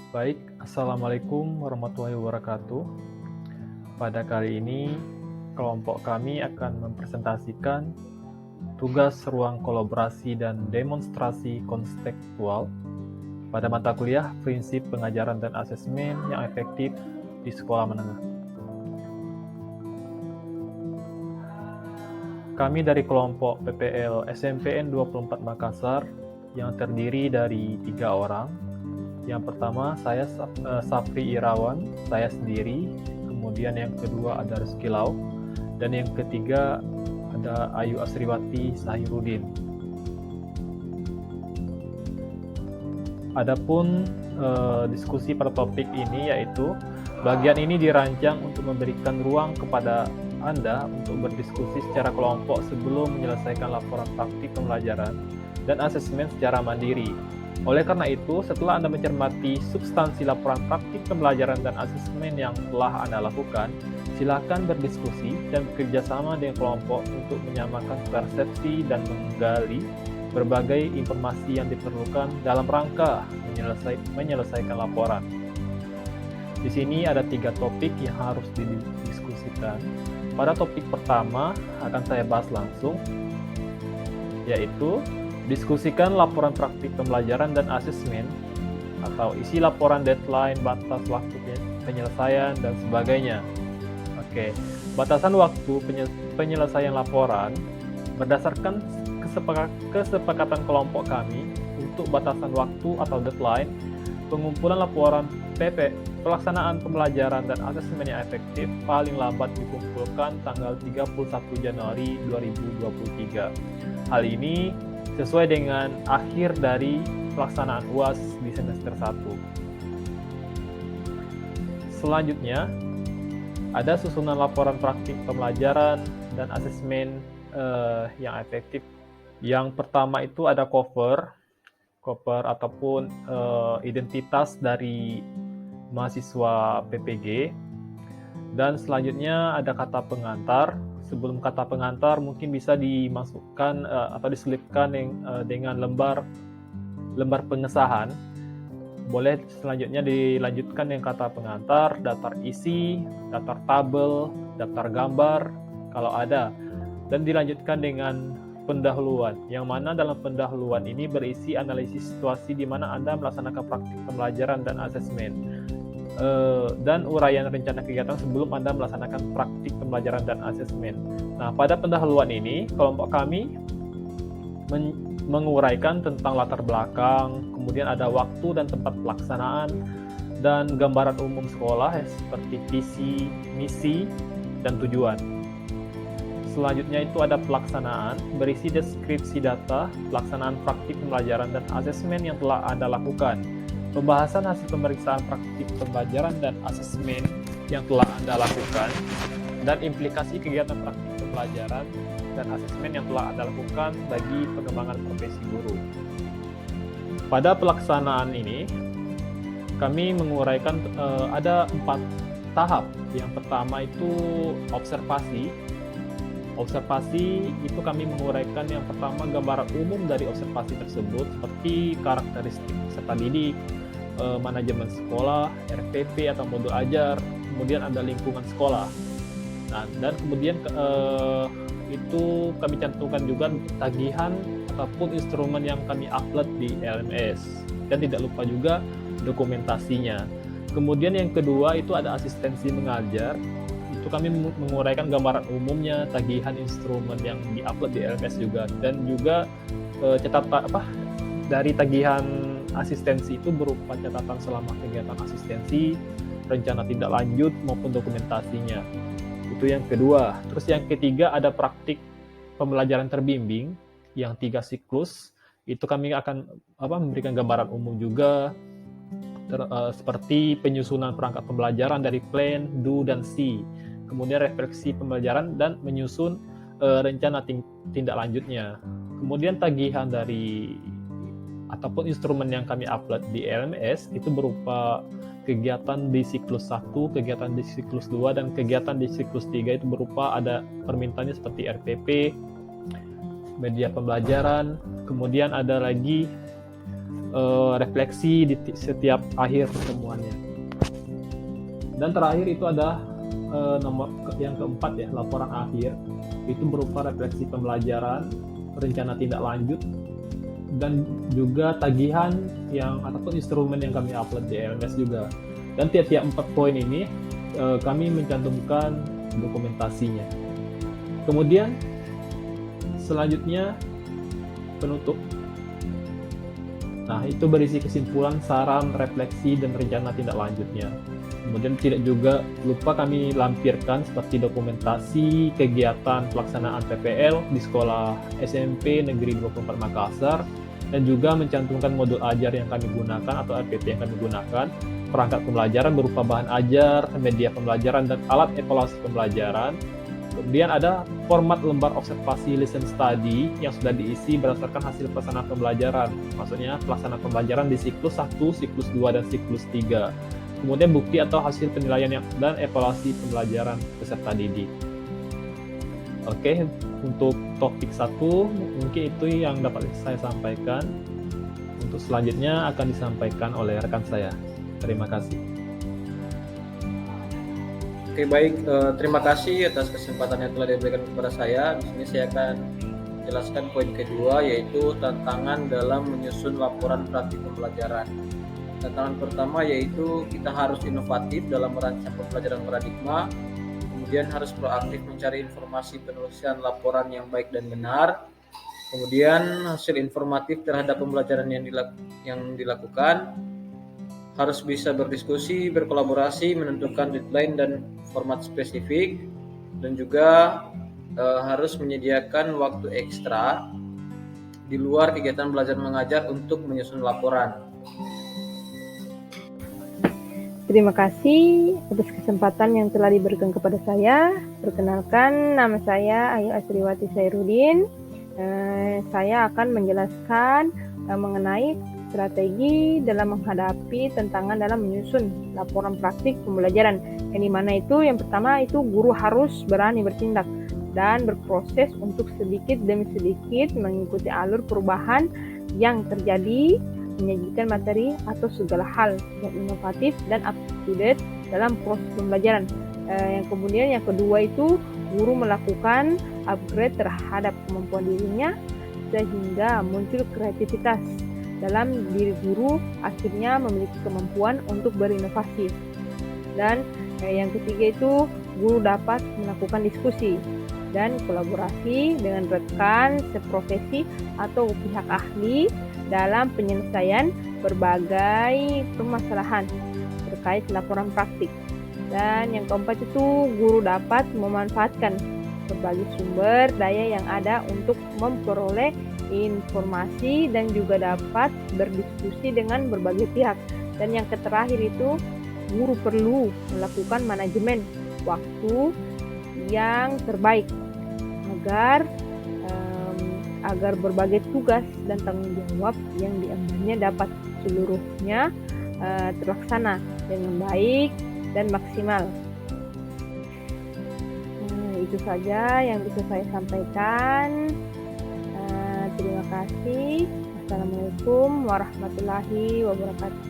Baik, Assalamualaikum warahmatullahi wabarakatuh. Pada kali ini, kelompok kami akan mempresentasikan tugas ruang kolaborasi dan demonstrasi konstekstual pada mata kuliah Prinsip Pengajaran dan Asesmen yang Efektif di Sekolah Menengah. Kami dari kelompok PPL SMPN 24 Makassar yang terdiri dari 3 orang. Yang pertama, saya Sapri Irawan, saya sendiri. Kemudian yang kedua ada Rizky Lau. Dan yang ketiga ada Ayu Asriwati Sahirudin. Adapun diskusi pada topik ini yaitu bagian ini dirancang untuk memberikan ruang kepada Anda untuk berdiskusi secara kelompok sebelum menyelesaikan laporan praktik pembelajaran dan asesmen secara mandiri. Oleh karena itu, setelah Anda mencermati substansi laporan praktik pembelajaran dan asesmen yang telah Anda lakukan, silakan berdiskusi dan bekerjasama dengan kelompok untuk menyamakan persepsi dan menggali berbagai informasi yang diperlukan dalam rangka menyelesaikan laporan. Di sini ada 3 topik yang harus didiskusikan. Pada topik pertama akan saya bahas langsung, yaitu diskusikan laporan praktik pembelajaran dan asesmen atau isi laporan, deadline, batas waktu penyelesaian, dan sebagainya. Oke, batasan waktu penyelesaian laporan berdasarkan kesepakatan kelompok kami untuk batasan waktu atau deadline pengumpulan laporan PP pelaksanaan pembelajaran dan asesmen yang efektif paling lambat dikumpulkan tanggal 31 Januari 2023. Hal ini sesuai dengan akhir dari pelaksanaan UAS di semester 1. Selanjutnya, ada susunan laporan praktik pembelajaran dan asesmen yang efektif. Yang pertama itu ada cover ataupun identitas dari mahasiswa PPG. Dan selanjutnya ada kata pengantar. Sebelum kata pengantar mungkin bisa dimasukkan atau diselipkan dengan lembar pengesahan. Boleh selanjutnya dilanjutkan dengan kata pengantar, daftar isi, daftar tabel, daftar gambar kalau ada, dan dilanjutkan dengan pendahuluan, yang mana dalam pendahuluan ini berisi analisis situasi di mana Anda melaksanakan praktik pembelajaran dan asesmen, dan uraian rencana kegiatan sebelum Anda melaksanakan praktik pembelajaran dan asesmen. Nah, pada pendahuluan ini, kelompok kami menguraikan tentang latar belakang, kemudian ada waktu dan tempat pelaksanaan, dan gambaran umum sekolah seperti visi, misi, dan tujuan. Selanjutnya itu ada pelaksanaan, berisi deskripsi data, pelaksanaan praktik pembelajaran dan asesmen yang telah Anda lakukan, pembahasan hasil pemeriksaan praktik pembelajaran dan asesmen yang telah Anda lakukan, dan implikasi kegiatan praktik pembelajaran dan asesmen yang telah Anda lakukan bagi pengembangan profesi guru. Pada pelaksanaan ini, kami menguraikan ada 4 tahap. Yang pertama itu observasi. Observasi itu kami menguraikan yang pertama gambaran umum dari observasi tersebut seperti karakteristik peserta didik, manajemen sekolah, RPP atau modul ajar, kemudian ada lingkungan sekolah. Nah, dan kemudian itu kami cantumkan juga tagihan ataupun instrumen yang kami upload di LMS, dan tidak lupa juga dokumentasinya. Kemudian yang kedua itu ada asistensi mengajar. Itu kami menguraikan gambaran umumnya, tagihan instrumen yang diupload di LMS juga, dan juga catatan dari tagihan asistensi itu berupa catatan selama kegiatan asistensi, rencana tindak lanjut maupun dokumentasinya. Itu yang kedua. Terus yang ketiga ada praktik pembelajaran terbimbing yang 3 siklus. Itu kami akan memberikan gambaran umum juga seperti penyusunan perangkat pembelajaran dari plan, do, dan see. Kemudian refleksi pembelajaran dan menyusun rencana tindak lanjutnya. Kemudian tagihan dari ataupun instrumen yang kami upload di LMS itu berupa kegiatan di siklus 1, kegiatan di siklus 2, dan kegiatan di siklus 3 itu berupa ada permintaannya seperti RPP, media pembelajaran, kemudian ada lagi refleksi di setiap akhir pertemuannya. Dan terakhir itu ada nomor yang keempat ya, laporan akhir. Itu berupa refleksi pembelajaran, rencana tindak lanjut, dan juga tagihan ataupun instrumen yang kami upload di LMS juga. Dan tiap-tiap 4 poin ini kami mencantumkan dokumentasinya. Kemudian selanjutnya penutup. Nah, itu berisi kesimpulan, saran, refleksi, dan rencana tindak lanjutnya. Kemudian tidak juga lupa kami lampirkan seperti dokumentasi kegiatan pelaksanaan PPL di Sekolah SMP Negeri 24 Makassar, dan juga mencantumkan modul ajar yang kami gunakan atau RPP yang kami gunakan, perangkat pembelajaran berupa bahan ajar, media pembelajaran, dan alat evaluasi pembelajaran. Kemudian ada format lembar observasi lesson study yang sudah diisi berdasarkan hasil pelaksanaan pembelajaran. Maksudnya pelaksanaan pembelajaran di siklus 1, siklus 2, dan siklus 3. Kemudian bukti atau hasil penilaian dan evaluasi pembelajaran peserta didik. Oke, untuk topik 1 mungkin itu yang dapat saya sampaikan. Untuk selanjutnya akan disampaikan oleh rekan saya. Terima kasih. Oke, baik. Terima kasih atas kesempatan yang telah diberikan kepada saya. Di sini saya akan jelaskan poin kedua, yaitu tantangan dalam menyusun laporan praktik pembelajaran. Tantangan pertama yaitu kita harus inovatif dalam merancang pembelajaran paradigma, kemudian harus proaktif mencari informasi penulisan laporan yang baik dan benar, kemudian hasil informatif terhadap pembelajaran yang dilakukan, harus bisa berdiskusi, berkolaborasi, menentukan deadline dan format spesifik, dan juga harus menyediakan waktu ekstra di luar kegiatan belajar mengajar untuk menyusun laporan. Terima kasih atas kesempatan yang telah diberikan kepada saya. Perkenalkan, nama saya Ayu Asriwati Sairudin. Saya akan menjelaskan mengenai strategi dalam menghadapi tantangan dalam menyusun laporan praktik pembelajaran. Yang dimana itu yang pertama itu guru harus berani bertindak dan berproses untuk sedikit demi sedikit mengikuti alur perubahan yang terjadi, menyajikan materi atau segala hal yang inovatif dan up to date dalam proses pembelajaran. Yang kedua itu guru melakukan upgrade terhadap kemampuan dirinya sehingga muncul kreativitas dalam diri guru, akhirnya memiliki kemampuan untuk berinovasi. Dan yang ketiga itu guru dapat melakukan diskusi dan kolaborasi dengan rekan seprofesi atau pihak ahli dalam penyelesaian berbagai permasalahan terkait laporan praktik. Dan yang keempat itu guru dapat memanfaatkan berbagai sumber daya yang ada untuk memperoleh informasi dan juga dapat berdiskusi dengan berbagai pihak. Dan yang terakhir itu guru perlu melakukan manajemen waktu yang terbaik agar berbagai tugas dan tanggung jawab yang diambilnya dapat seluruhnya terlaksana dengan baik dan maksimal. Itu saja yang bisa saya sampaikan. Terima kasih. Assalamualaikum warahmatullahi wabarakatuh.